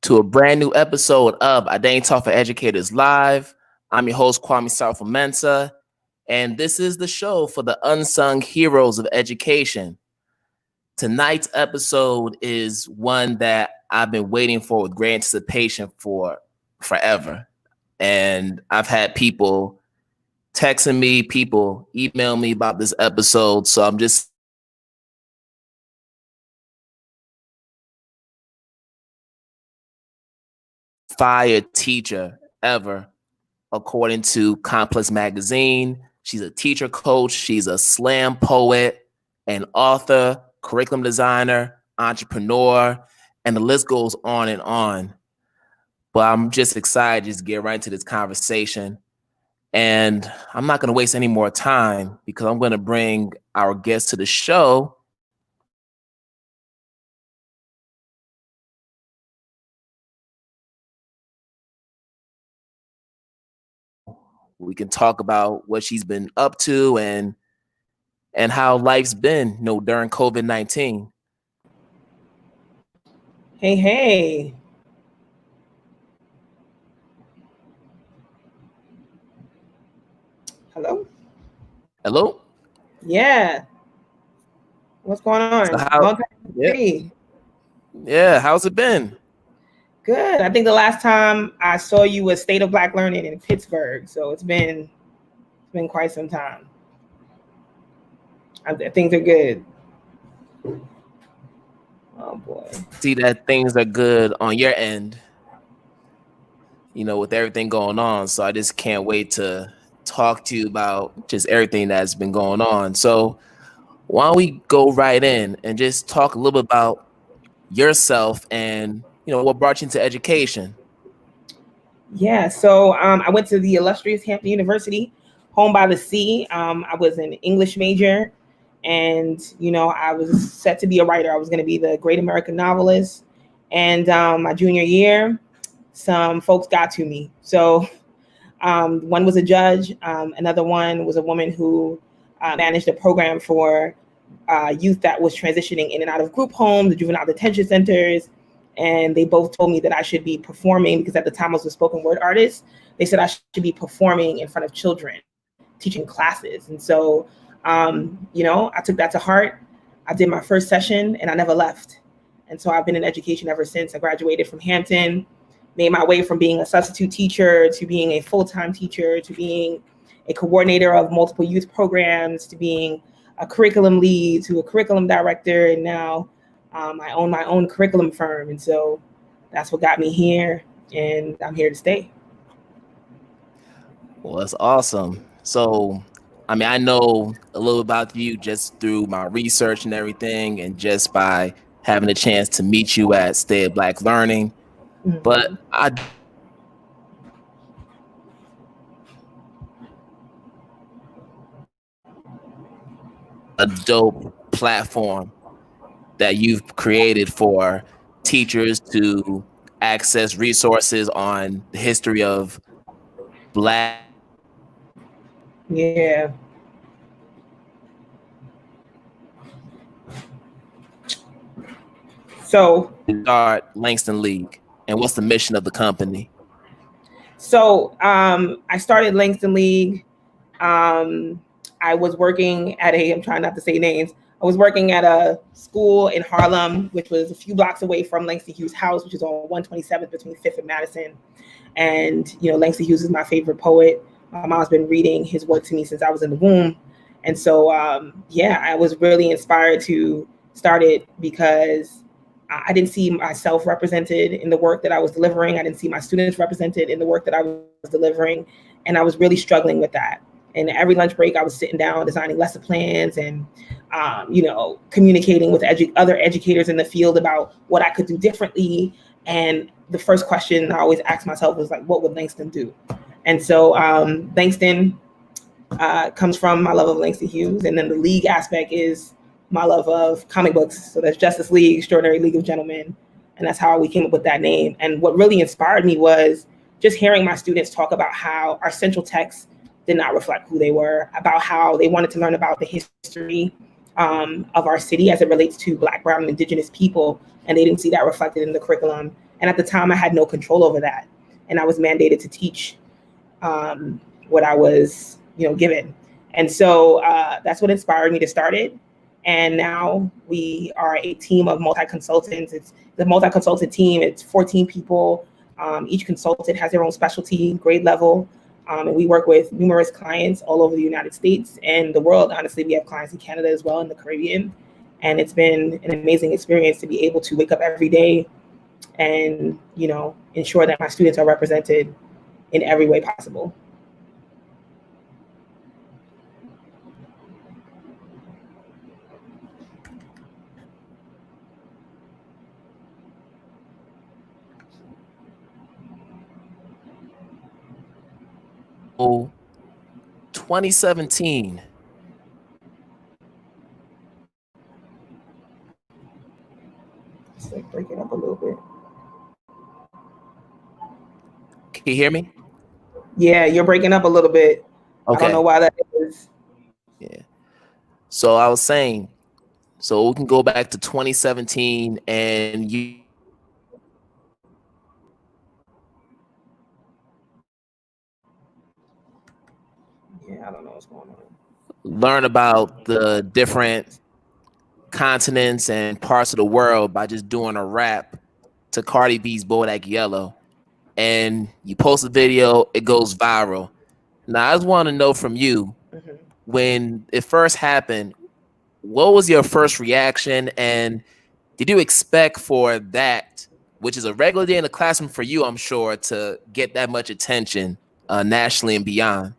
to a brand new episode of IDTALK4ED Live. I'm your host, Kwame Sarfo-Mensah, and this is the show for the unsung heroes of education. Tonight's episode is one that I've been waiting for with great anticipation for forever. And I've had people texting me, people email me about this episode, so I'm just fire teacher ever, according to Complex Magazine. She's a teacher coach. She's a slam poet, an author, curriculum designer, entrepreneur, and the list goes on and on. But I'm just excited to just get right into this conversation. And I'm not going to waste any more time because I'm going to bring our guest to the show. We can talk about what she's been up to and how life's been, during COVID-19. Hey. Hello? Yeah. What's going on? So yeah, how's it been? Good. I think the last time I saw you was State of Black Learning in Pittsburgh. So it's been quite some time. I think they're good. Oh boy. See that things are good on your end, with everything going on. So I just can't wait to talk to you about just everything that's been going on. So why don't we go right in and just talk a little bit about yourself and what brought you into education? Yeah, so I went to the illustrious Hampton University, home by the sea. I was an English major, and I was set to be a writer. I was going to be the great American novelist. And my junior year, some folks got to me. So one was a judge. Another one was a woman who managed a program for youth that was transitioning in and out of group homes, the juvenile detention centers. And they both told me that I should be performing, because at the time I was a spoken word artist. They said I should be performing in front of children, teaching classes. And so, I took that to heart. I did my first session and I never left. And so I've been in education ever since. I graduated from Hampton, made my way from being a substitute teacher to being a full-time teacher, to being a coordinator of multiple youth programs, to being a curriculum lead, to a curriculum director, and now I own my own curriculum firm. And so that's what got me here, and I'm here to stay. Well, that's awesome. So, I know a little about you just through my research and everything, and just by having a chance to meet you at State of Black Learning. Mm-hmm. But a dope platform that you've created for teachers to access resources on the history of Black. Yeah. So start Langston League, and what's the mission of the company? So I started Langston League. I was working at I'm trying not to say names. I was working at a school in Harlem, which was a few blocks away from Langston Hughes' house, which is on 127th between 5th and Madison. And, Langston Hughes is my favorite poet. My mom's been reading his work to me since I was in the womb. And so, I was really inspired to start it because I didn't see myself represented in the work that I was delivering. I didn't see my students represented in the work that I was delivering. And I was really struggling with that. And every lunch break, I was sitting down designing lesson plans and, communicating with other educators in the field about what I could do differently. And the first question I always asked myself was like, what would Langston do? And so Langston comes from my love of Langston Hughes. And then the league aspect is my love of comic books. So that's Justice League, Extraordinary League of Gentlemen. And that's how we came up with that name. And what really inspired me was just hearing my students talk about how our central text did not reflect who they were, about how they wanted to learn about the history of our city as it relates to Black, Brown, and Indigenous people. And they didn't see that reflected in the curriculum. And at the time, I had no control over that. And I was mandated to teach what I was, given. And so that's what inspired me to start it. And now we are a team of multi-consultants. It's the multi-consultant team. It's 14 people. Each consultant has their own specialty, grade level. And we work with numerous clients all over the United States and the world. Honestly, we have clients in Canada as well, in the Caribbean. And it's been an amazing experience to be able to wake up every day and, ensure that my students are represented in every way possible. Oh, 2017. It's like breaking up a little bit. Can you hear me? Yeah, you're breaking up a little bit. Okay. I don't know why that is. Yeah. So I was saying, so we can go back to 2017 and you I don't know what's going on. Learn about the different continents and parts of the world by just doing a rap to Cardi B's Bodak Yellow. And you post a video, it goes viral. Now, I just want to know from you, when it first happened, what was your first reaction? And did you expect for that, which is a regular day in the classroom for you, I'm sure, to get that much attention nationally and beyond?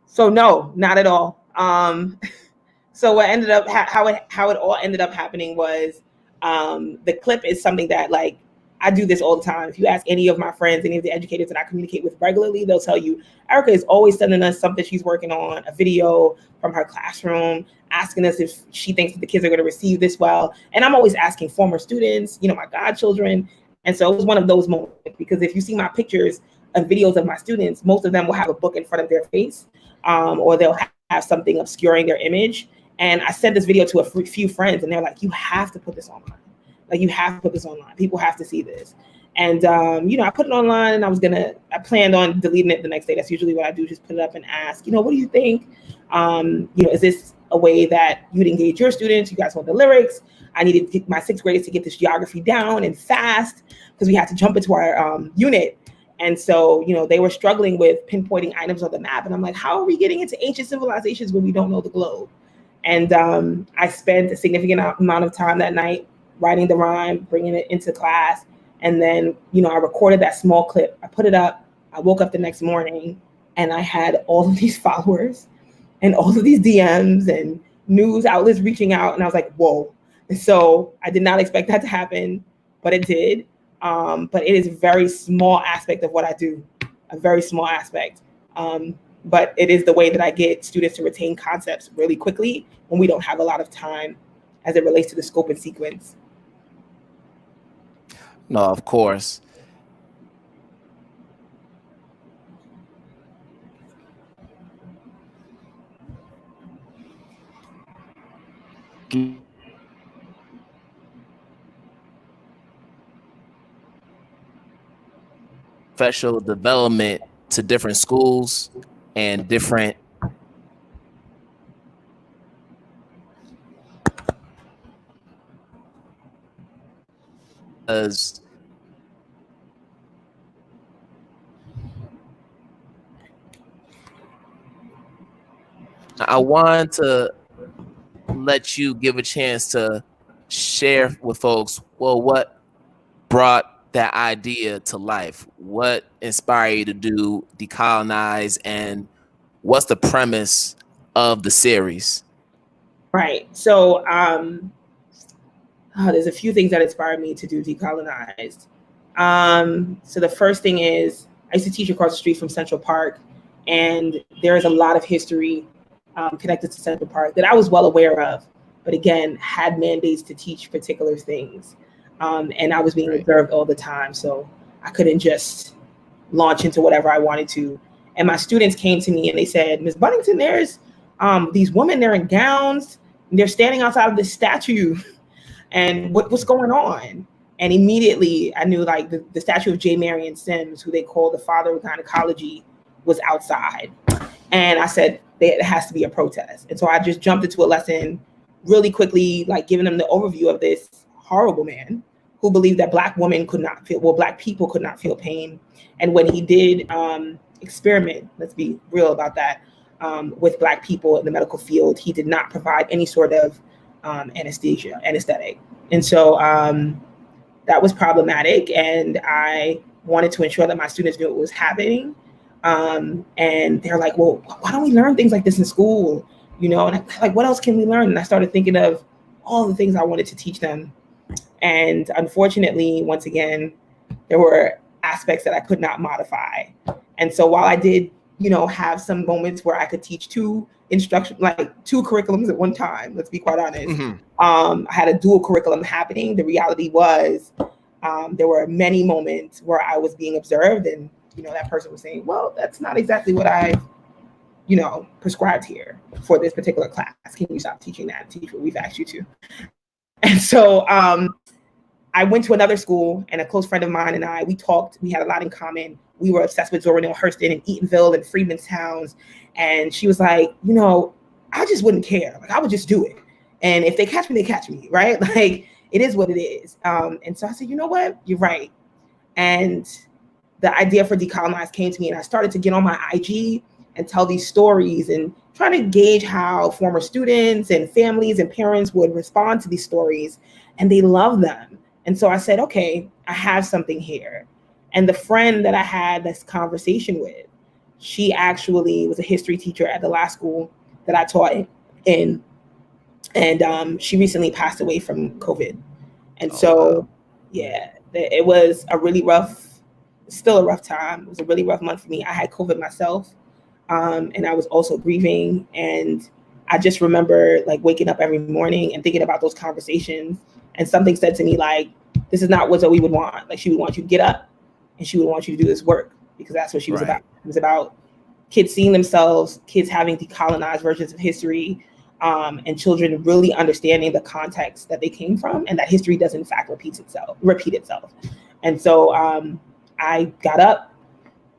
So no, not at all. So what ended up, how it all ended up happening was the clip is something that, like, I do this all the time. If you ask any of my friends, any of the educators that I communicate with regularly, they'll tell you, Erica is always sending us something she's working on, a video from her classroom, asking us if she thinks that the kids are going to receive this well. And I'm always asking former students, my godchildren. And so it was one of those moments, because if you see my pictures and videos of my students, most of them will have a book in front of their face, or they'll have something obscuring their image. And I sent this video to a few friends, and they're like, you have to put this online. Like, you have to put this online. People have to see this. And, I put it online, and I planned on deleting it the next day. That's usually what I do, just put it up and ask, what do you think? Is this a way that you'd engage your students? You guys want the lyrics? I needed to get my 6th graders to get this geography down and fast, because we had to jump into our unit. And so, they were struggling with pinpointing items on the map. And I'm like, how are we getting into ancient civilizations when we don't know the globe? And I spent a significant amount of time that night writing the rhyme, bringing it into class. And then, I recorded that small clip. I put it up. I woke up the next morning and I had all of these followers and all of these DMs and news outlets reaching out. And I was like, whoa. And so I did not expect that to happen, but it did. But it is a very small aspect of what I do, a very small aspect. But it is the way that I get students to retain concepts really quickly when we don't have a lot of time as it relates to the scope and sequence. No, of course. Professional development to different schools and different I want to let you give a chance to share with folks, well, what brought that idea to life? What inspired you to do Decolonize, and what's the premise of the series? Right. So there's a few things that inspired me to do Decolonized. So the first thing is, I used to teach across the street from Central Park, and there is a lot of history connected to Central Park that I was well aware of, but again, had mandates to teach particular things. And I was being observed all the time. So I couldn't just launch into whatever I wanted to. And my students came to me and they said, Ms. Buddington, there's these women, they're in gowns, and they're standing outside of this statue. And what's going on? And immediately I knew like the statue of J. Marion Sims, who they call the father of gynecology, was outside. And I said, there has to be a protest. And so I just jumped into a lesson really quickly, like giving them the overview of this horrible man who believed that Black people could not feel pain. And when he did experiment, let's be real about that, with Black people in the medical field, he did not provide any sort of anesthetic. And so that was problematic. And I wanted to ensure that my students knew what was happening. And they're like, well, why don't we learn things like this in school? You know, and I'm like, what else can we learn? And I started thinking of all the things I wanted to teach them. And unfortunately, once again, there were aspects that I could not modify. And so while I did, you know, have some moments where I could teach two curriculums at one time, let's be quite honest. I had a dual curriculum happening. The reality was there were many moments where I was being observed and, you know, that person was saying, well, that's not exactly what I've, you know, prescribed here for this particular class. Can you stop teaching that and teach what we've asked you to? And so I went to another school, and a close friend of mine and I, we talked, we had a lot in common. We were obsessed with Zora Neale Hurston and Eatonville and Freedmen's Towns. And she was like, you know, I just wouldn't care. Like, I would just do it. And if they catch me, they catch me, right? Like, it is what it is. And so I said, you know what? You're right. And the idea for Decolonize came to me, and I started to get on my IG and tell these stories and try to gauge how former students and families and parents would respond to these stories, and they love them. And so I said, okay, I have something here. And the friend that I had this conversation with, she actually was a history teacher at the last school that I taught in. And she recently passed away from COVID. And yeah, it was a really still a rough time. It was a really rough month for me. I had COVID myself. And I was also grieving. And I just remember like waking up every morning and thinking about those conversations. And something said to me, like, this is not what Zoe would want. Like, she would want you to get up and she would want you to do this work, because that's what she was about. It was about kids seeing themselves, kids having decolonized versions of history, and children really understanding the context that they came from, and that history does in fact repeat itself. And so I got up,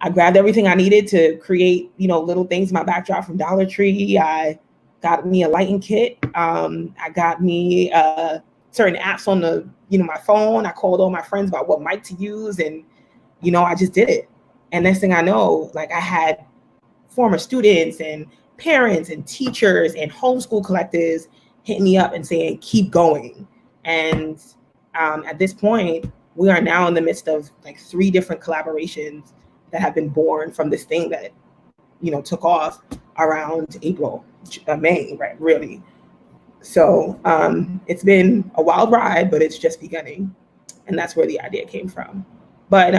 I grabbed everything I needed to create, you know, little things in my backdrop from Dollar Tree. I got me a lighting kit. I got me certain apps on the, you know, my phone. I called all my friends about what mic to use, and, you know, I just did it. And next thing I know, like, I had former students and parents and teachers and homeschool collectives hit me up and saying, keep going. And at this point, we are now in the midst of like 3 different collaborations that have been born from this thing that, you know, took off around May, right? Really. So it's been a wild ride, but it's just beginning. And that's where the idea came from. But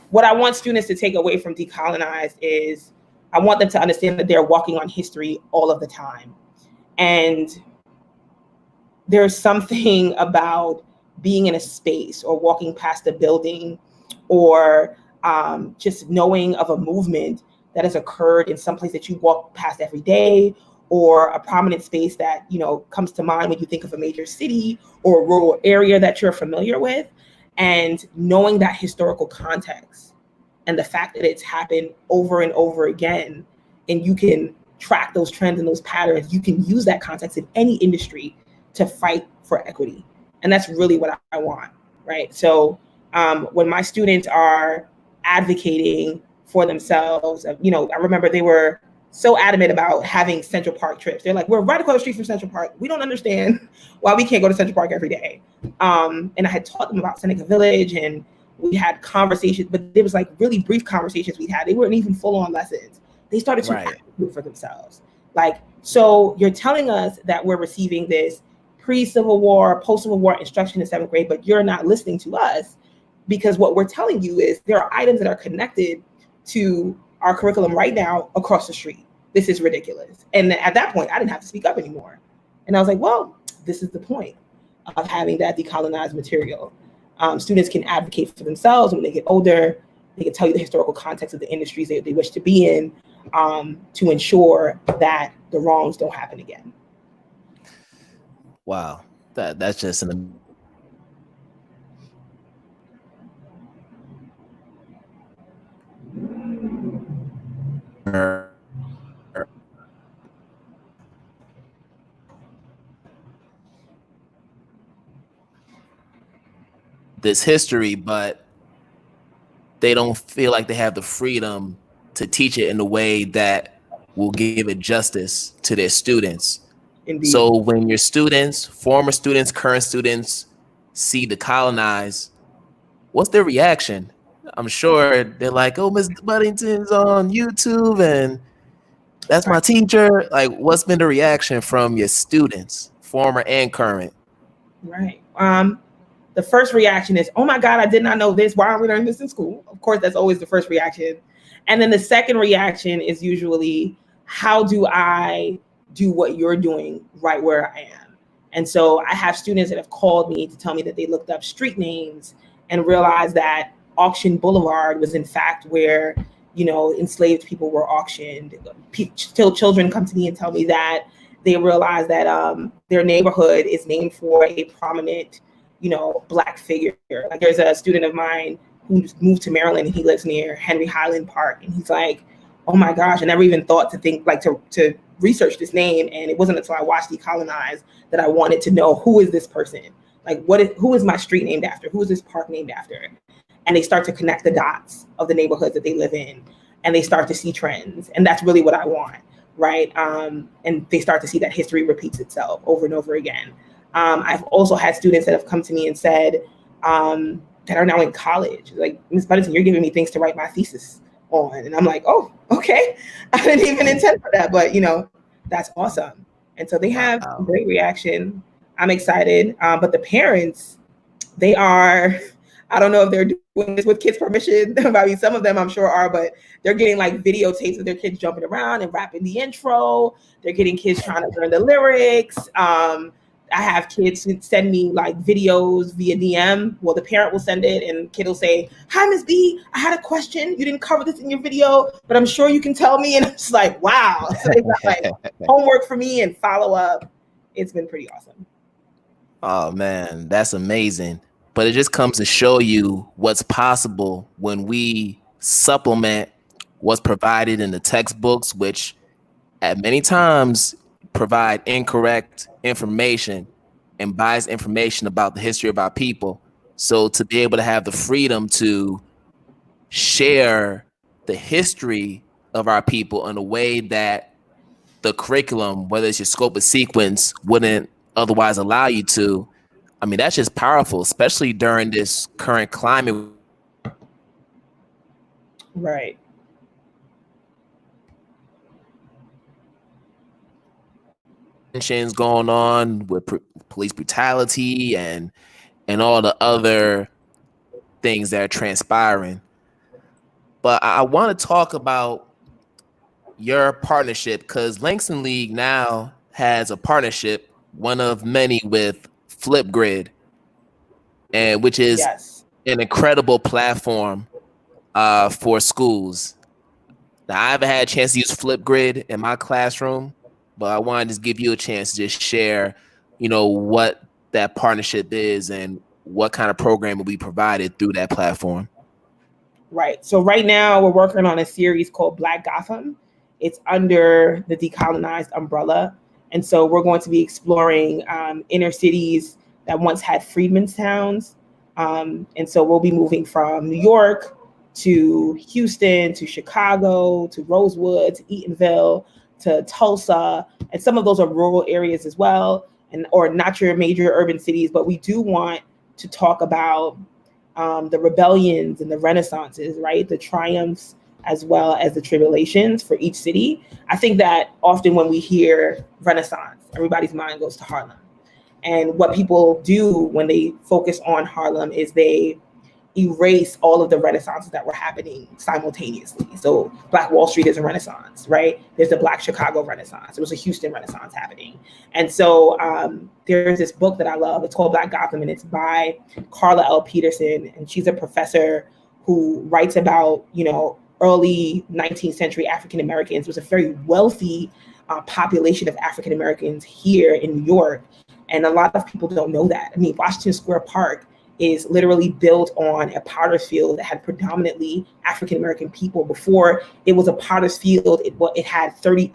what I want students to take away from Decolonize is I want them to understand that they're walking on history all of the time. And there's something about being in a space or walking past a building or just knowing of a movement that has occurred in some place that you walk past every day, or a prominent space that, you know, comes to mind when you think of a major city or a rural area that you're familiar with, and knowing that historical context and the fact that it's happened over and over again, and you can track those trends and those patterns. You can use that context in any industry to fight for equity. And that's really what I want, right? So when my students are advocating for themselves, you know, I remember they were so adamant about having Central Park trips. They're like, we're right across the street from Central Park. We don't understand why we can't go to Central Park every day. And I had taught them about Seneca Village, and we had conversations, but it was like really brief conversations we had. They weren't even full-on lessons. They started to advocate for themselves. Like, so you're telling us that we're receiving this pre-Civil War, post-Civil War instruction in 7th grade, but you're not listening to us, because what we're telling you is there are items that are connected to our curriculum right now across the street. This is ridiculous. And at that point, I didn't have to speak up anymore. And I was like, well, this is the point of having that decolonized material. Students can advocate for themselves when they get older. They can tell you the historical context of the industries they wish to be in, to ensure that the wrongs don't happen again. Wow, that's just an this history, but they don't feel like they have the freedom to teach it in a way that will give it justice to their students. Indeed. So when your students, former students, current students see decolonize, what's their reaction? I'm sure they're like, oh, Ms. Buddington's on YouTube and that's my teacher. Like, what's been the reaction from your students, former and current? Right. The first reaction is, oh my God, I did not know this. Why aren't we learning this in school? Of course, that's always the first reaction. And then the second reaction is usually, how do I do what you're doing right where I am? And so I have students that have called me to tell me that they looked up street names and realized that Auction Boulevard was in fact where, you know, enslaved people were auctioned. Till children come to me and tell me that they realize that their neighborhood is named for a prominent, you know, Black figure. Like, there's a student of mine who moved to Maryland and he lives near Henry Highland Park. And he's like, oh my gosh, I never even thought to think, like, to research this name. And it wasn't until I watched Decolonize that I wanted to know, who is this person? Like, who is my street named after? Who is this park named after? And they start to connect the dots of the neighborhoods that they live in. And they start to see trends. And that's really what I want, right? And they start to see that history repeats itself over and over again. I've also had students that have come to me and said, that are now in college, like, Ms. Buddington, you're giving me things to write my thesis on. And I'm like, oh, okay. I didn't even intend for that, but, you know, that's awesome. And so they have a great reaction. I'm excited. But the parents, they are, I don't know if they're doing this with kids' permission. I mean, some of them I'm sure are, but they're getting like videotapes of their kids jumping around and rapping the intro. They're getting kids trying to learn the lyrics. I have kids who send me like videos via DM. Well, the parent will send it and kid will say, hi, Ms. B, I had a question. You didn't cover this in your video, but I'm sure you can tell me. And it's like, wow. So they've got like homework for me and follow up. It's been pretty awesome. Oh man, that's amazing. But it just comes to show you what's possible when we supplement what's provided in the textbooks, which at many times provide incorrect information and biased information about the history of our people. So to be able to have the freedom to share the history of our people in a way that the curriculum, whether it's your scope of sequence, wouldn't otherwise allow you to, I mean, that's just powerful, especially during this current climate. Right. Tensions going on with police brutality and all the other things that are transpiring. But I want to talk about your partnership, because Langston League now has a partnership, one of many, with Flipgrid, and which is an incredible platform for schools. Now, I haven't had a chance to use Flipgrid in my classroom, but I wanted to just give you a chance to just share, you know, what that partnership is and what kind of program will be provided through that platform. Right. So right now we're working on a series called Black Gotham. It's under the Decolonized umbrella. And so we're going to be exploring inner cities that once had freedmen's towns. And so we'll be moving from New York to Houston, to Chicago, to Rosewood, to Eatonville, to Tulsa. And some of those are rural areas as well, and or not your major urban cities. But we do want to talk about the rebellions and the renaissances, right? The triumphs as well as the tribulations for each city. I think that often when we hear Renaissance, everybody's mind goes to Harlem. And what people do when they focus on Harlem is they erase all of the renaissances that were happening simultaneously. So Black Wall Street is a renaissance, right? There's the Black Chicago Renaissance. There was a Houston Renaissance happening. And so there's this book that I love. It's called Black Gotham, and it's by Carla L. Peterson. And she's a professor who writes about, you know, early 19th century African-Americans. It was a very wealthy population of African-Americans here in New York. And a lot of people don't know that. I mean, Washington Square Park is literally built on a potter's field that had predominantly African-American people. Before it was a potter's field, it had 30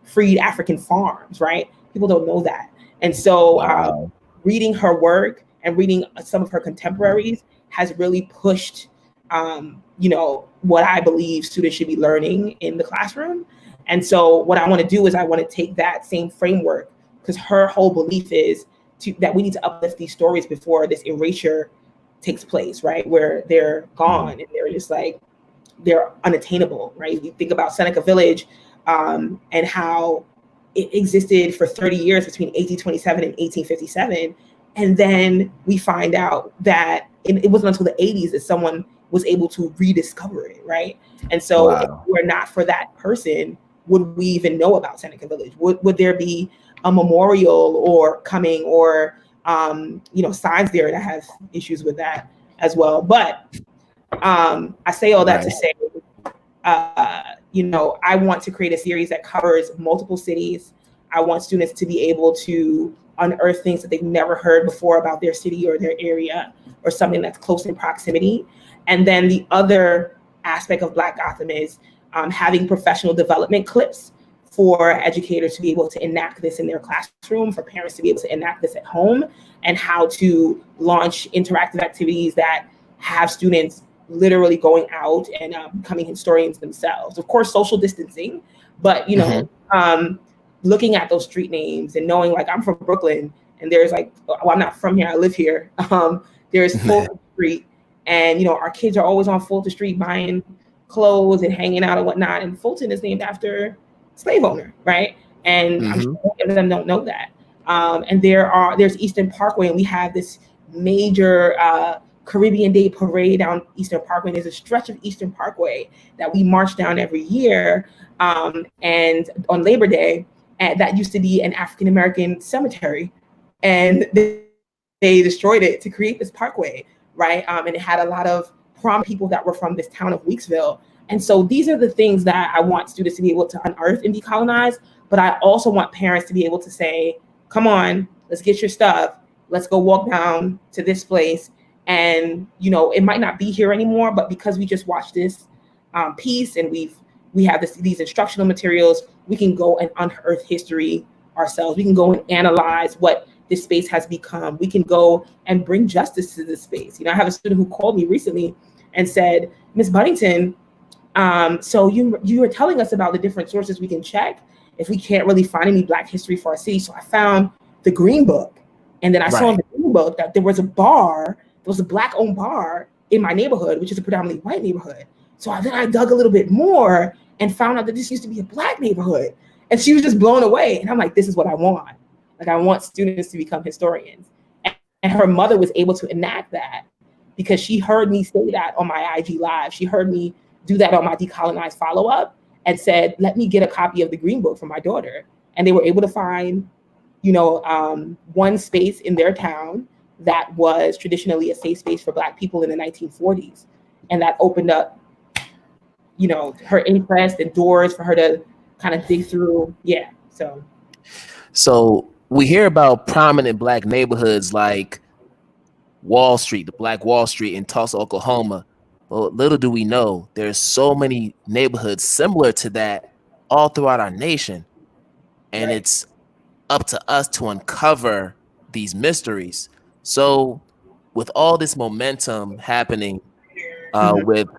freed African farms, right? People don't know that. And so reading her work and reading some of her contemporaries has really pushed, what I believe students should be learning in the classroom. And so what I want to do is I want to take that same framework, because her whole belief is that we need to uplift these stories before this erasure takes place, right? Where they're gone and they're just like, they're unattainable, right? You think about Seneca Village and how it existed for 30 years between 1827 and 1857. And then we find out that it wasn't until the 80s that someone was able to rediscover it, right? And so if it were not for that person, would we even know about Seneca Village? Would there be a memorial or coming or signs there? That have issues with that as well. But I say all that to say, I want to create a series that covers multiple cities. I want students to be able to unearth things that they've never heard before about their city or their area, or something that's close in proximity. And then the other aspect of Black Gotham is having professional development clips for educators to be able to enact this in their classroom, for parents to be able to enact this at home, and how to launch interactive activities that have students literally going out and becoming historians themselves. Of course, social distancing, but looking at those street names and knowing, like, I'm from Brooklyn, and there's I'm not from here, I live here. There's Fulton Street, and our kids are always on Fulton Street buying clothes and hanging out and whatnot. And Fulton is named after slave owner, right? And I'm sure most of them don't know that. And there's Eastern Parkway, and we have this major Caribbean Day parade down Eastern Parkway. There's a stretch of Eastern Parkway that we march down every year. And on Labor Day, and that used to be an African-American cemetery, and they destroyed it to create this parkway, right? And it had a lot of prom people that were from this town of Weeksville. And so these are the things that I want students to be able to unearth and decolonize. But I also want parents to be able to say, come on, let's get your stuff. Let's go walk down to this place. And, it might not be here anymore, but because we just watched this piece and we have these instructional materials, we can go and unearth history ourselves. We can go and analyze what this space has become. We can go and bring justice to this space. I have a student who called me recently and said, Ms. Buddington, so you were telling us about the different sources we can check if we can't really find any Black history for our city. So I found the Green Book. And then I saw in the Green Book that there was a Black-owned bar in my neighborhood, which is a predominantly white neighborhood. So then I dug a little bit more and found out that this used to be a Black neighborhood. And she was just blown away. And I'm like, this is what I want. Like, I want students to become historians. And her mother was able to enact that because she heard me say that on my IG Live. She heard me do that on my Decolonize follow-up and said, let me get a copy of the Green Book for my daughter. And they were able to find, one space in their town that was traditionally a safe space for Black people in the 1940s. And that opened up, her interest and doors for her to kind of dig through. Yeah. So we hear about prominent Black neighborhoods like Wall Street, the Black Wall Street in Tulsa, Oklahoma. But little do we know, there's so many neighborhoods similar to that all throughout our nation. And it's up to us to uncover these mysteries. So with all this momentum happening with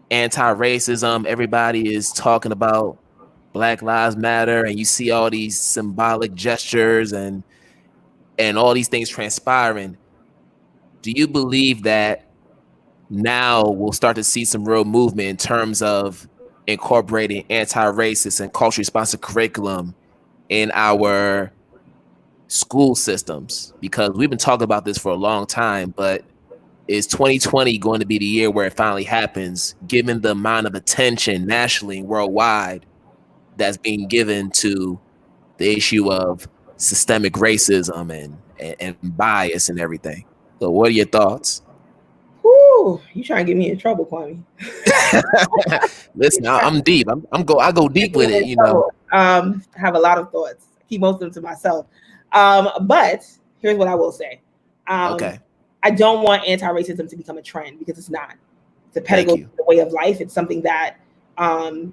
anti-racism, everybody is talking about Black Lives Matter, and you see all these symbolic gestures and all these things transpiring. Do you believe that now we'll start to see some real movement in terms of incorporating anti-racist and culturally responsive curriculum in our school systems? Because we've been talking about this for a long time, but is 2020 going to be the year where it finally happens, given the amount of attention nationally and worldwide that's being given to the issue of systemic racism and bias and everything? So what are your thoughts? Ooh, you trying to get me in trouble, Kwame. Listen, I'm deep. I go deep with it, I have a lot of thoughts. I keep most of them to myself. But here's what I will say. Okay. I don't want anti-racism to become a trend, because it's not. It's a pedagogy, a way of life. It's something that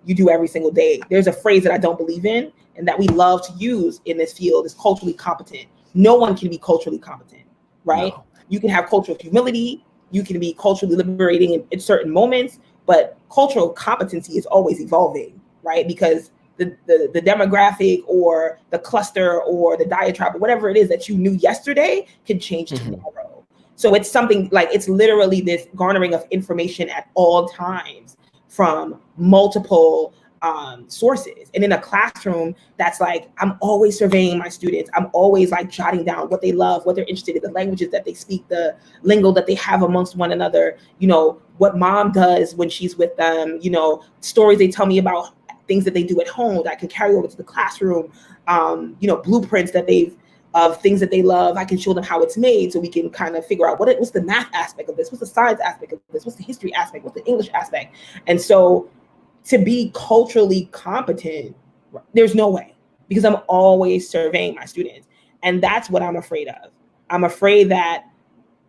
you do every single day. There's a phrase that I don't believe in and that we love to use in this field is culturally competent. No one can be culturally competent, right? No. You can have cultural humility. You can be culturally liberating in certain moments, but cultural competency is always evolving, right? Because the demographic or the cluster or the diatribe or whatever it is that you knew yesterday can change tomorrow. So it's something like, it's literally this garnering of information at all times from multiple sources. And in a classroom, that's like, I'm always surveying my students. I'm always like jotting down what they love, what they're interested in, the languages that they speak, the lingo that they have amongst one another, you know, what mom does when she's with them, you know, stories they tell me about things that they do at home that I can carry over to the classroom, you know, blueprints that of things that they love. I can show them how it's made so we can kind of figure out what's the math aspect of this, what's the science aspect of this, what's the history aspect, what's the English aspect. And so to be culturally competent, there's no way, because I'm always surveying my students. And that's what I'm afraid of. I'm afraid that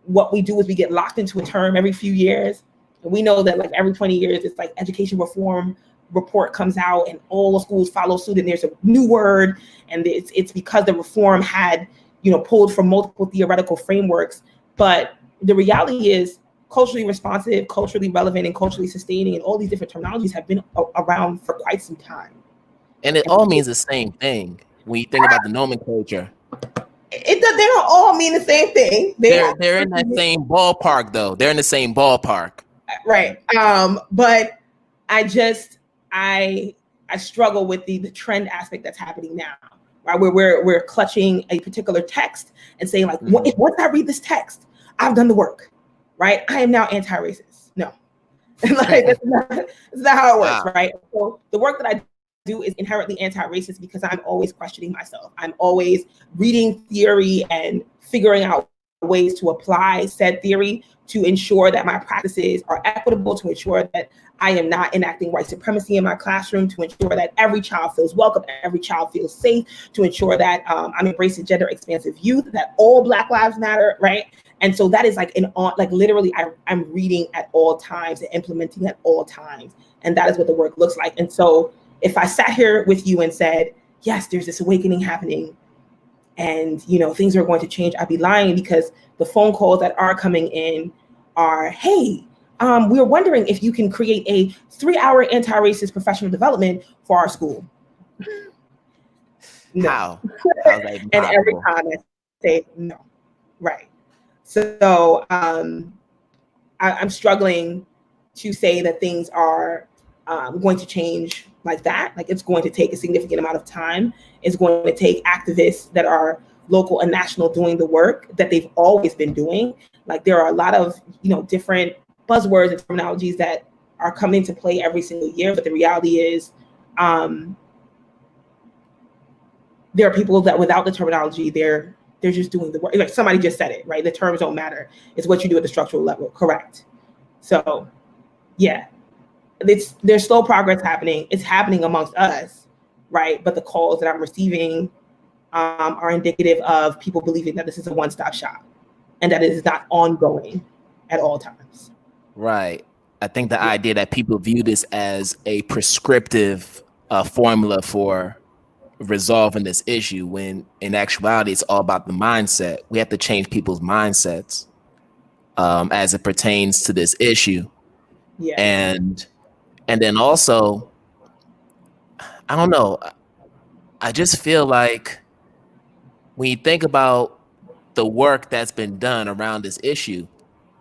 what we do is we get locked into a term every few years. And we know that like every 20 years, it's like education reform report comes out and all the schools follow suit and there's a new word. And it's because the reform had, you know, pulled from multiple theoretical frameworks. But the reality is culturally responsive, culturally relevant, and culturally sustaining, and all these different terminologies have been around for quite some time. And it all means the same thing when you think about the nomenclature. They don't all mean the same thing. They're in that same ballpark, though. They're in the same ballpark. Right. But I struggle with the trend aspect that's happening now, right? Where we're clutching a particular text and saying like, once I read this text, I've done the work, right? I am now anti-racist. No, like that's not how it works, right? So the work that I do is inherently anti-racist because I'm always questioning myself. I'm always reading theory and figuring out ways to apply said theory to ensure that my practices are equitable, to ensure that I am not enacting white supremacy in my classroom, to ensure that every child feels welcome, every child feels safe, to ensure that I'm embracing gender expansive youth, that all Black lives matter, right? And so that is like literally I'm reading at all times and implementing at all times. And that is what the work looks like. And so if I sat here with you and said, yes, there's this awakening happening and, you know, things are going to change, I'd be lying, because the phone calls that are coming in are, hey, we're wondering if you can create a 3-hour anti-racist professional development for our school. No. How? And every time I say no, right. So I'm struggling to say that things are going to change like that. Like, it's going to take a significant amount of time. It's going to take activists that are local and national doing the work that they've always been doing. Like, there are a lot of, you know, different buzzwords and terminologies that are coming into play every single year. But the reality is there are people that without the terminology, they're just doing the work. Like somebody just said it, right? The terms don't matter. It's what you do at the structural level. Correct. So yeah, there's slow progress happening. It's happening amongst us, right? But the calls that I'm receiving are indicative of people believing that this is a one-stop shop and that it is not ongoing at all times. Right. I think the idea that people view this as a prescriptive formula for resolving this issue, when in actuality, it's all about the mindset. We have to change people's mindsets as it pertains to this issue. Yeah. And then also, I don't know, I just feel like when you think about the work that's been done around this issue,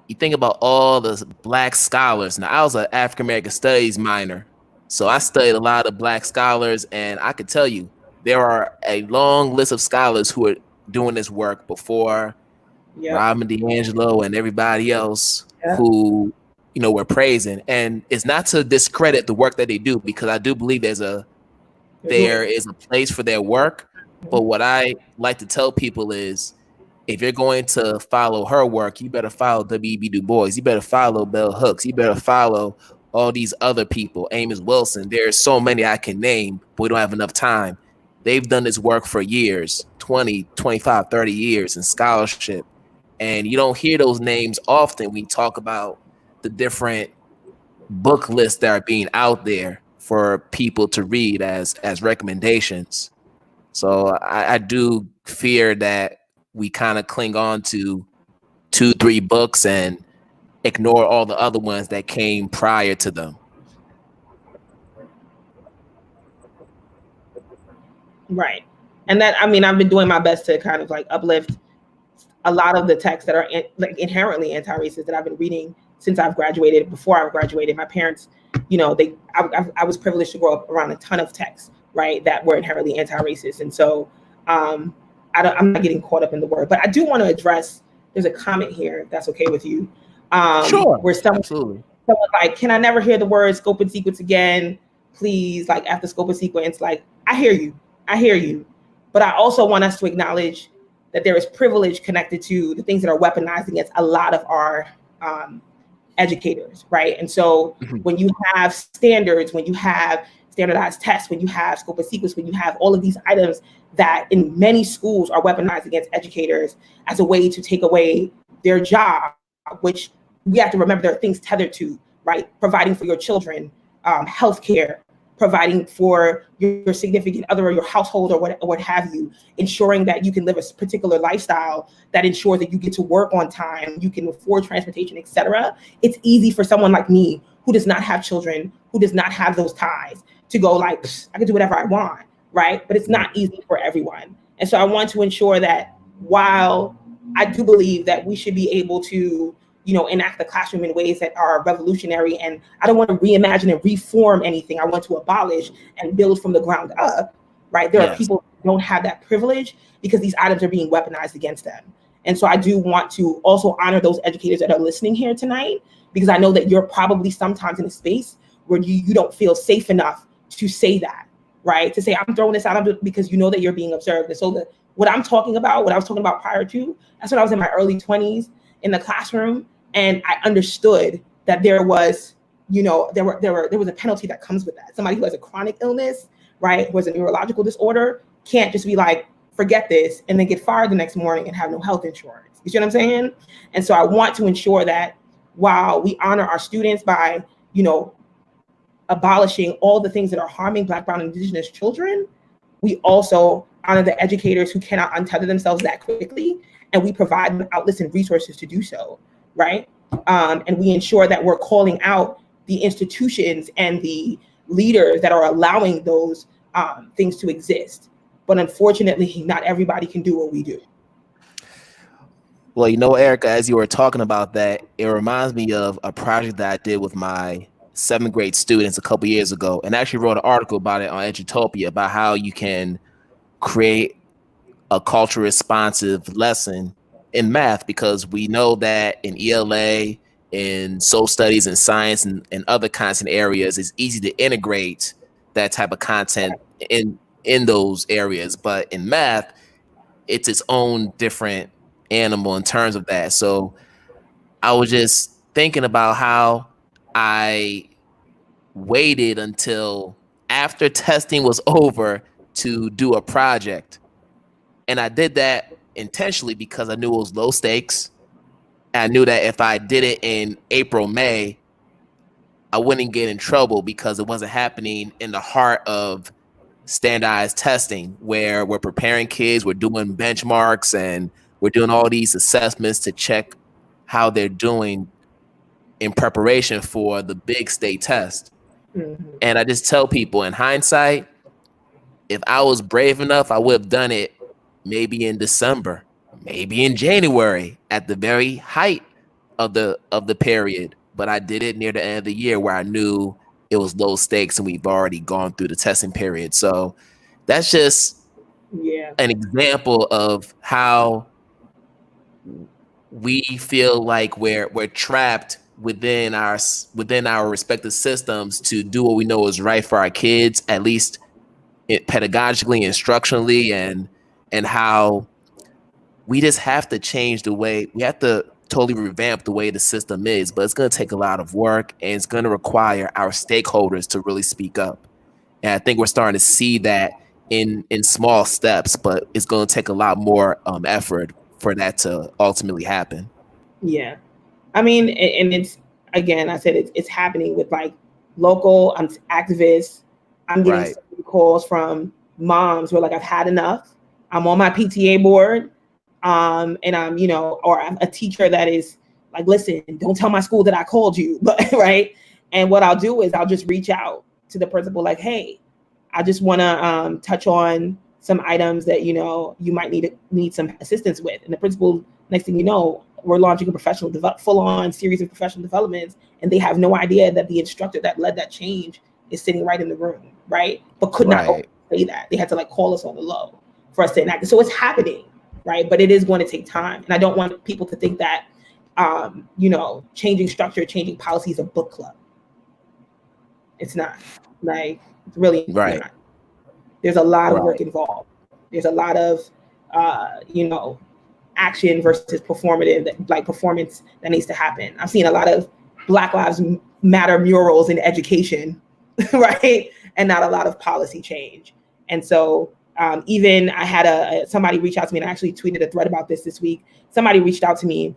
you think about all the Black scholars. Now, I was an African-American studies minor, so I studied a lot of Black scholars, and I could tell you there are a long list of scholars who are doing this work before Robin DiAngelo and everybody else who, you know, we're praising. And it's not to discredit the work that they do, because I do believe there is a place for their work. But what I like to tell people is, if you're going to follow her work, you better follow W.E.B. Du Bois. You better follow Bell Hooks. You better follow all these other people, Amos Wilson. There's so many I can name, but we don't have enough time. They've done this work for years, 20, 25, 30 years in scholarship. And you don't hear those names often when we talk about the different book lists that are being out there for people to read as recommendations. So I do fear that we kind of cling on to 2-3 books and ignore all the other ones that came prior to them. Right. And that, I mean, I've been doing my best to kind of like uplift a lot of the texts that are like inherently anti-racist that I've been reading since I've graduated. Before I graduated, my parents, you know, I was privileged to grow up around a ton of texts, right, that were inherently anti-racist. And so I'm not getting caught up in the word, but I do want to address, there's a comment here, if that's okay with you. Sure. Where someone like, can I never hear the word scope and sequence again? Please, like after scope and sequence, like, I hear you. But I also want us to acknowledge that there is privilege connected to the things that are weaponized against a lot of our educators, right? And so when you have standards, when you have standardized tests, when you have scope and sequence, when you have all of these items that in many schools are weaponized against educators as a way to take away their job, which we have to remember there are things tethered to, right? Providing for your children, healthcare, providing for your significant other or your household or what have you, ensuring that you can live a particular lifestyle that ensures that you get to work on time, you can afford transportation, etc. It's easy for someone like me who does not have children, who does not have those ties, to go like, I can do whatever I want, right? But it's not easy for everyone. And so I want to ensure that while I do believe that we should be able to, you know, enact the classroom in ways that are revolutionary, and I don't want to reimagine and reform anything. I want to abolish and build from the ground up, right? There are people who don't have that privilege because these items are being weaponized against them. And so I do want to also honor those educators that are listening here tonight, because I know that you're probably sometimes in a space where you don't feel safe enough to say that, right? To say, I'm throwing this out because you know that you're being observed. And so what I was talking about prior to, that's when I was in my early 20s in the classroom. And I understood that there was, you know, there was a penalty that comes with that. Somebody who has a chronic illness, right, who has a neurological disorder, can't just be like, forget this, and then get fired the next morning and have no health insurance. You see what I'm saying? And so I want to ensure that while we honor our students by, you know, abolishing all the things that are harming Black, Brown, and Indigenous children, we also honor the educators who cannot untether themselves that quickly, and we provide them outlets and resources to do so. Right? And we ensure that we're calling out the institutions and the leaders that are allowing those things to exist. But unfortunately, not everybody can do what we do. Well, you know, Erica, as you were talking about that, it reminds me of a project that I did with my 7th grade students a couple years ago, and I actually wrote an article about it on Edutopia about how you can create a culture responsive lesson in math, because we know that in ELA, in social studies and science and other kinds of areas, it's easy to integrate that type of content in those areas. But in math, it's its own different animal in terms of that. So I was just thinking about how I waited until after testing was over to do a project. And I did that intentionally because I knew it was low stakes. I knew that if I did it in April, May, I wouldn't get in trouble because it wasn't happening in the heart of standardized testing, where we're preparing kids, we're doing benchmarks, and we're doing all these assessments to check how they're doing in preparation for the big state test. And I just tell people, in hindsight, if I was brave enough, I would have done it maybe in December, maybe in January, at the very height of the period. But I did it near the end of the year where I knew it was low stakes and we've already gone through the testing period. So that's just an example of how we feel like we're trapped within our respective systems to do what we know is right for our kids, at least pedagogically, instructionally, and how we just have to change the way, we have to totally revamp the way the system is. But it's going to take a lot of work, and it's going to require our stakeholders to really speak up. And I think we're starting to see that in small steps, but it's going to take a lot more effort for that to ultimately happen. Yeah. I mean, and it's, again, I said it's happening with like local activists. I'm getting calls from moms who are like, I've had enough. I'm on my PTA board. And I'm, you know, or I'm a teacher that is like, listen, don't tell my school that I called you, but right. And what I'll do is I'll just reach out to the principal like, hey, I just want to touch on some items that, you know, you might need some assistance with. And the principal, next thing you know, we're launching a full-on series of professional developments, and they have no idea that the instructor that led that change is sitting right in the room, right? But could not say that. They had to like call us on the low for us to enact it. So it's happening, right? But it is going to take time. And I don't want people to think that, you know, changing structure, changing policy is a book club. It's not. Like, it's really not. There's a lot of work involved. There's a lot of, you know, action versus performative, like performance that needs to happen. I've seen a lot of Black Lives Matter murals in education, right? And not a lot of policy change. And so even I had somebody reach out to me, and I actually tweeted a thread about this week. Somebody reached out to me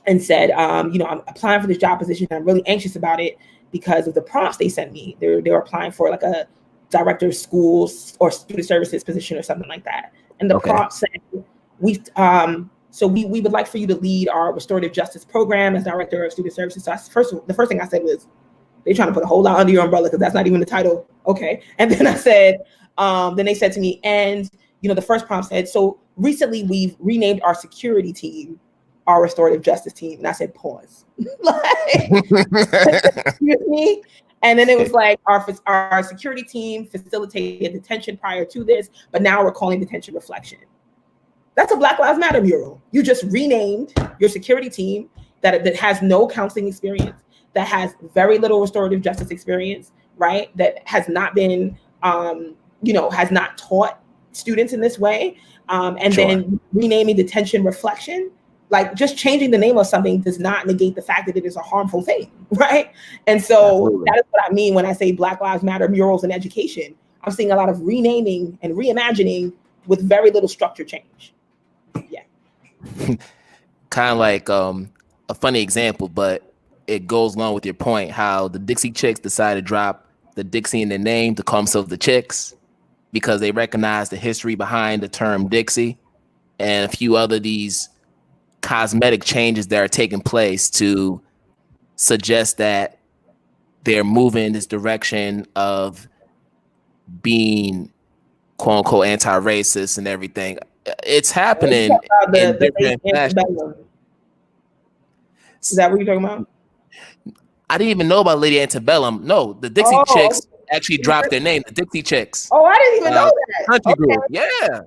and said, you know, I'm applying for this job position. I'm really anxious about it because of the prompts they sent me. They were applying for like a director of schools or student services position or something like that. And the prompt said, we would like for you to lead our restorative justice program as director of student services. So the first thing I said was, they're trying to put a whole lot under your umbrella because that's not even the title. Okay. And then I said, then they said to me, and you know, the first prompt said, so recently we've renamed our security team our restorative justice team. And I said, pause. Like, excuse me. And then it was like, our security team facilitated detention prior to this, but now we're calling detention reflection. That's a Black Lives Matter mural. You just renamed your security team that has no counseling experience, that has very little restorative justice experience, right? That has not been, you know, has not taught students in this way. And then renaming detention reflection. Like, just changing the name of something does not negate the fact that it is a harmful thing, right? And so that is what I mean when I say Black Lives Matter murals in education. I'm seeing a lot of renaming and reimagining with very little structure change. Yeah. Kind of like a funny example, but it goes along with your point, how the Dixie Chicks decided to drop the Dixie in their name to call themselves the Chicks because they recognize the history behind the term Dixie, and a few other these cosmetic changes that are taking place to suggest that they're moving in this direction of being quote unquote anti-racist and everything. It's happening in different fashions. Is that what you're talking about? I didn't even know about Lady Antebellum. No, the Dixie Chicks actually dropped their name, the Dixie Chicks. Oh, I didn't even know that. Country group. Yeah.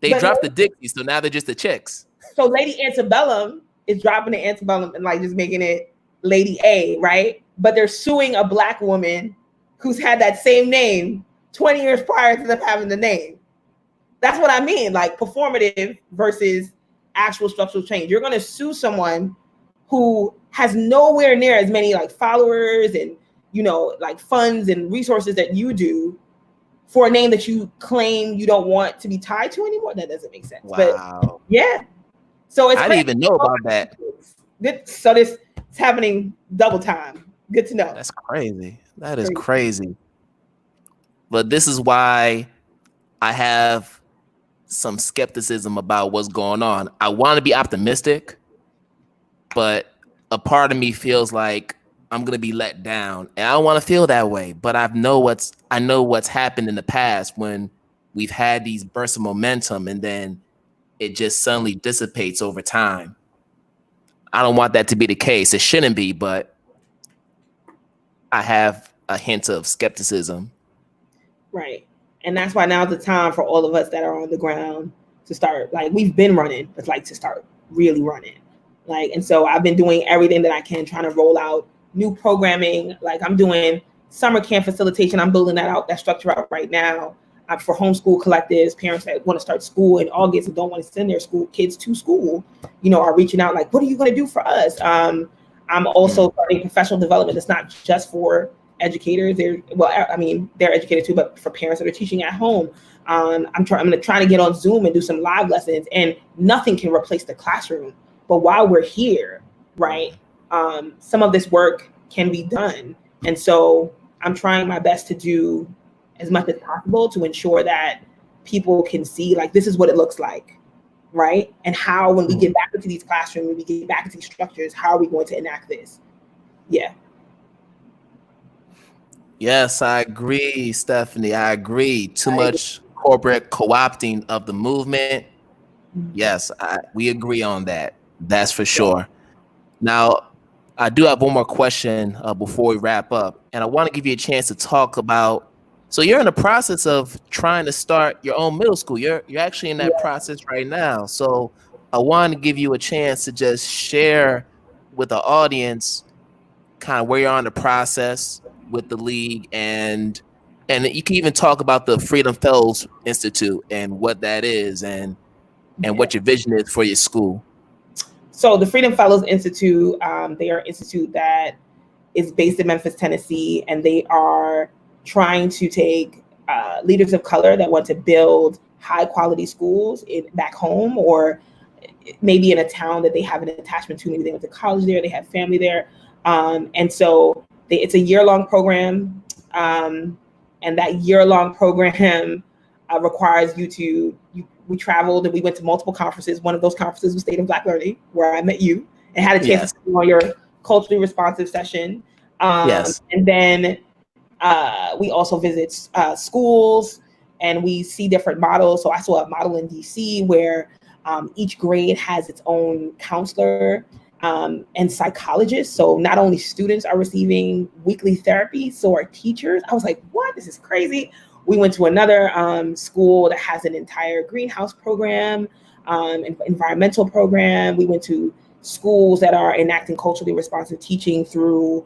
They dropped the Dixie, so now they're just the Chicks. So Lady Antebellum is dropping the antebellum and like just making it Lady A, right? But they're suing a Black woman who's had that same name 20 years prior to them having the name. That's what I mean, like performative versus actual structural change. You're going to sue someone who has nowhere near as many like followers and, you know, like funds and resources that you do for a name that you claim you don't want to be tied to anymore. That doesn't make sense. Wow. But yeah. So it's I didn't even know about that. Good. So it's happening double time. Good to know. That's crazy. That is crazy. But this is why I have some skepticism about what's going on. I want to be optimistic, but a part of me feels like I'm going to be let down, and I don't want to feel that way. But I know what's happened in the past when we've had these bursts of momentum and then it just suddenly dissipates over time. I don't want that to be the case. It shouldn't be, but I have a hint of skepticism. Right. And that's why now's the time for all of us that are on the ground to start, like, we've been running, but like to start really running. Like, and so I've been doing everything that I can, trying to roll out new programming. Like, I'm doing summer camp facilitation. I'm building that structure out right now. For homeschool collectives, parents that want to start school in August and don't want to send their kids to school, you know, are reaching out like, what are you going to do for us? I'm also starting professional development. It's not just for educators. They're educated too, but for parents that are teaching at home, I'm trying to get on Zoom and do some live lessons, and nothing can replace the classroom. But while we're here, right, some of this work can be done. And so I'm trying my best to do as much as possible to ensure that people can see, like, this is what it looks like, right? And how, when we get back into these classrooms, when we get back into these structures, how are we going to enact this? Yeah. Yes, I agree, Stephanie. I agree. Too much corporate co-opting of the movement. Yes, we agree on that. That's for sure. Now, I do have one more question before we wrap up, and I want to give you a chance to talk about. So you're in the process of trying to start your own middle school. You're actually in that process right now. So I want to give you a chance to just share with the audience kind of where you're on the process with the league, and you can even talk about the Freedom Fellows Institute and what that is, and what your vision is for your school. So the Freedom Fellows Institute, they are an institute that is based in Memphis, Tennessee, and they are trying to take leaders of color that want to build high quality schools back home, or maybe in a town that they have an attachment to. Maybe they went to college there, they have family there. And so it's a year-long program. And that year-long program requires we traveled and we went to multiple conferences. One of those conferences was State of Black Learning, where I met you and had a chance to go on your culturally responsive session. And then we also visit schools, and we see different models. So I saw a model in DC where each grade has its own counselor and psychologist. So not only students are receiving weekly therapy, so are teachers. I was like, what? This is crazy. We went to another school that has an entire greenhouse program, environmental program. We went to schools that are enacting culturally responsive teaching through,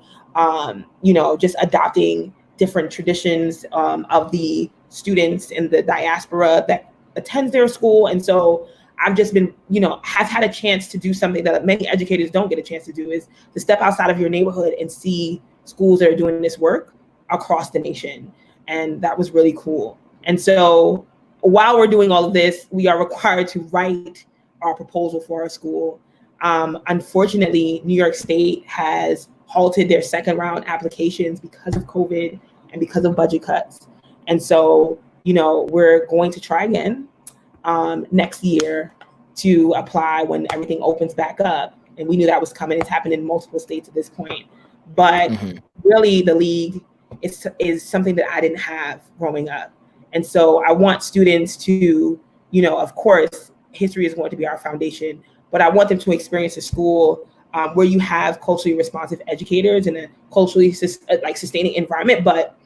just adopting different traditions of the students in the diaspora that attends their school. And so I've just been, have had a chance to do something that many educators don't get a chance to do, is to step outside of your neighborhood and see schools that are doing this work across the nation. And that was really cool. And so while we're doing all of this, we are required to write our proposal for our school. Unfortunately, New York State has halted their second round applications because of COVID and because of budget cuts. And so, we're going to try again next year to apply when everything opens back up. And we knew that was coming. It's happened in multiple states at this point. But really, the league is something that I didn't have growing up. And so I want students to, of course, history is going to be our foundation, but I want them to experience a school where you have culturally responsive educators in a culturally sustaining environment. But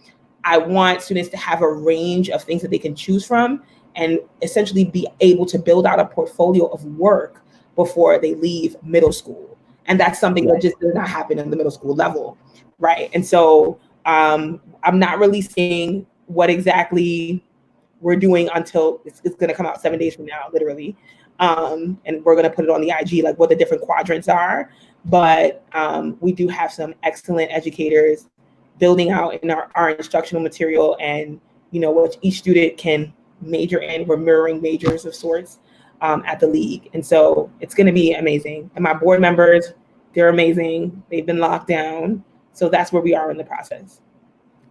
I want students to have a range of things that they can choose from, and essentially be able to build out a portfolio of work before they leave middle school. And that's something that just does not happen in the middle school level, right? And so I'm not releasing what exactly we're doing until it's going to come out 7 days from now, literally. And we're going to put it on the IG, like what the different quadrants are. But we do have some excellent educators building out in our instructional material, and, what each student can major in. We're mirroring majors of sorts at the league. And so it's going to be amazing. And my board members, they're amazing. They've been locked down. So that's where we are in the process.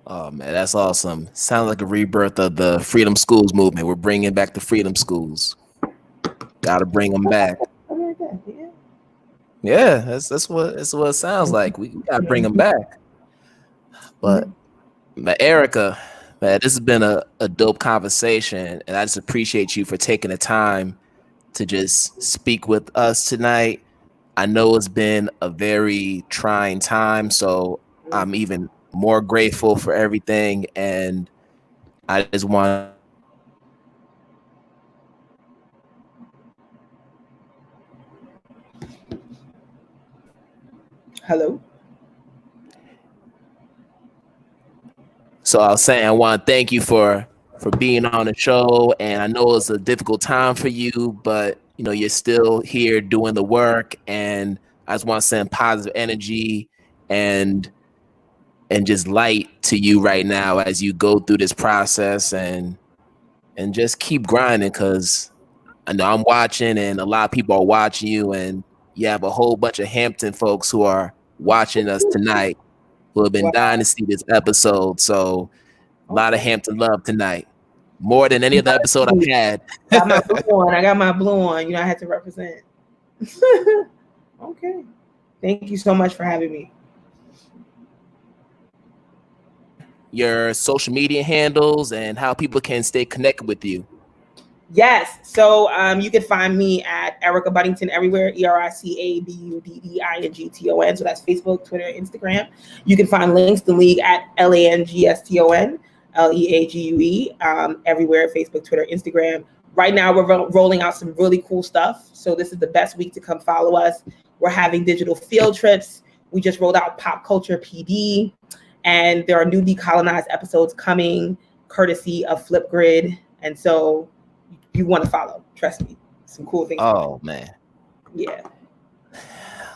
Oh, man, that's awesome. Sounds like a rebirth of the Freedom Schools movement. We're bringing back the Freedom Schools. Got to bring them back. Yeah, that's what it sounds like. We got to bring them back. But Erica, man, this has been a dope conversation, and I just appreciate you for taking the time to just speak with us tonight. I know it's been a very trying time, so I'm even more grateful for everything, and I just want Hello. So I was saying I want to thank you for being on the show, and I know it's a difficult time for you, but you're still here doing the work, and I just want to send positive energy and and just light to you right now as you go through this process and just keep grinding, because I know I'm watching and a lot of people are watching you, and you have a whole bunch of Hampton folks who are watching us tonight who have been dying to see this episode. So a lot of Hampton love tonight, more than any other episode I've had. Got my blue on. I got my blue on. You know, I had to represent. Okay. Thank you so much for having me. Your social media handles and how people can stay connected with you. Yes. So you can find me at Erica Buddington everywhere, ERICABUDDINGTON. So that's Facebook, Twitter, Instagram. You can find Langston League at LANGSTON, LEAGUE, everywhere, Facebook, Twitter, Instagram. Right now, we're rolling out some really cool stuff. So this is the best week to come follow us. We're having digital field trips. We just rolled out Pop Culture PD. And there are new Decolonized episodes coming, courtesy of Flipgrid. And so you want to follow, trust me. Some cool things. Oh, man. Yeah.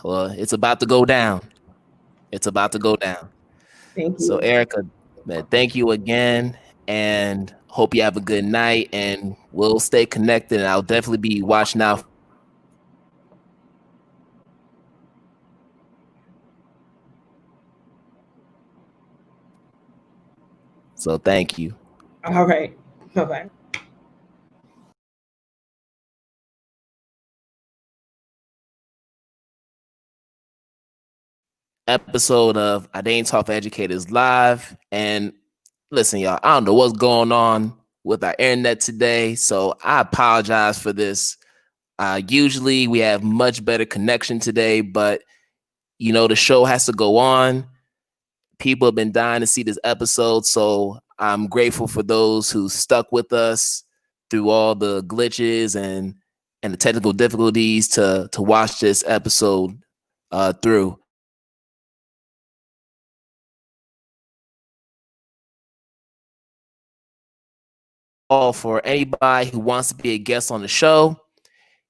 Well, it's about to go down. It's about to go down. Thank you. So, Erica, man, thank you again. And hope you have a good night. And we'll stay connected. And I'll definitely be watching out. So thank you. All right. Bye-bye. Episode of IDTALK4ED Educators Live. And listen, y'all, I don't know what's going on with our internet today, so I apologize for this. Usually we have much better connection today, but you know, the show has to go on. People have been dying to see this episode, so I'm grateful for those who stuck with us through all the glitches and the technical difficulties to watch this episode through. All for anybody who wants to be a guest on the show.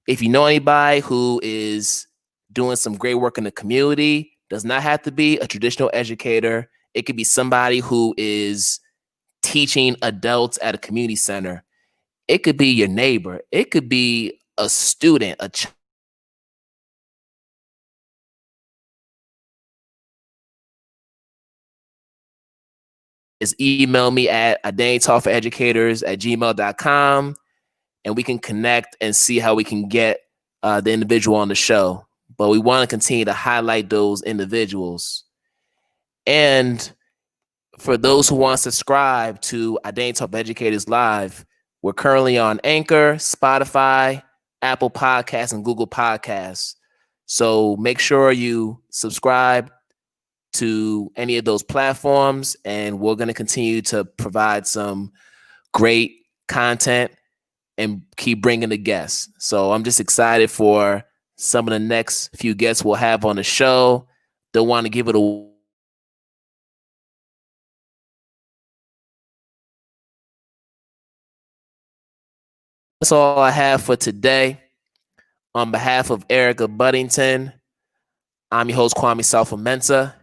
If you know anybody who is doing some great work in the community, does not have to be a traditional educator. It could be somebody who is teaching adults at a community center. It could be your neighbor. It could be a student, a child. Just email me at idTalk4Educators@gmail.com, and we can connect and see how we can get the individual on the show. But we want to continue to highlight those individuals. And for those who want to subscribe to IDTALK4ED Educators Live, we're currently on Anchor, Spotify, Apple Podcasts, and Google Podcasts. So make sure you subscribe to any of those platforms, and we're going to continue to provide some great content and keep bringing the guests. So I'm just excited for some of the next few guests we'll have on the show. Don't want to give it away. That's all I have for today. On behalf of Erica Buddington, I'm your host, Kwame Sarfo-Mensah,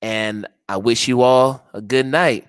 and I wish you all a good night.